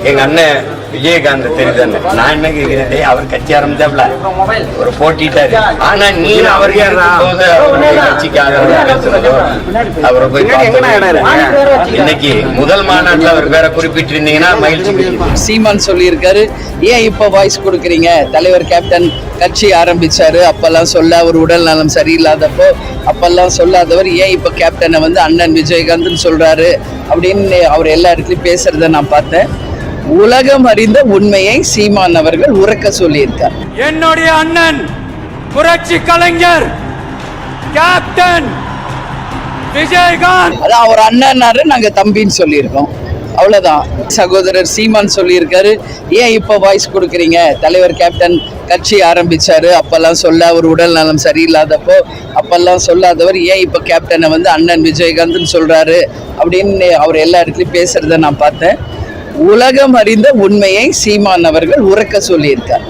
எங்க அண்ணன் விஜயகாந்த் தெரியுது. நான் என்ன கேட்கிறேன், அவர் கட்சி ஆரம்பிச்சாப்ல ஒரு போட்டிட்டாரு. ஆனா நீ அவர் கட்சிக்காக பேசுறதோ அவரை போய் இன்னைக்கு முதல் மாநாட்டில் அவர் பேரை குறிப்பிட்டிருந்தீங்கன்னா மகிழ்ச்சி. சீமான் சொல்லியிருக்காரு, ஏன் இப்போ வாய்ஸ் கொடுக்குறீங்க? தலைவர் கேப்டன் கட்சி ஆரம்பிச்சாரு, அப்பெல்லாம் சொல்ல அவர் உடல் நலம் சரியில்லாதப்போ அப்பெல்லாம் சொல்லாதவர் ஏன் இப்போ கேப்டனை வந்து அண்ணன் விஜயகாந்த்னு சொல்றாரு அப்படின்னு அவர் எல்லா இடத்துலையும் பேசுறத நான் பார்த்தேன். உலகம் அறிந்த உண்மையை சீமான் அவர்கள் உறக்க சொல்லியிருக்கார். என்னுடைய அண்ணன் புரட்சி கலைஞர் கேப்டன் விஜயகாந்த், அதான் அவர் அண்ணன்னாரு, நாங்க தம்பின்னு சொல்லியிருக்கோம், அவ்வளவுதான். சகோதரர் சீமான் சொல்லியிருக்காரு, ஏன் இப்போ வாய்ஸ் கொடுக்குறீங்க? தலைவர் கேப்டன் கட்சி ஆரம்பிச்சாரு, அப்பெல்லாம் சொல்ல அவர் உடல் நலம் சரியில்லாதப்போ அப்பெல்லாம் சொல்லாதவர் ஏன் இப்போ கேப்டனை வந்து அண்ணன் விஜயகாந்த்னு சொல்றாரு அப்படின்னு அவர் எல்லா இடத்துலையும் பேசுறத நான் பார்த்தேன். உலகம் அறிந்த உண்மையை சீமான் அவர்கள் உறக்க சொல்லியிருக்கார்.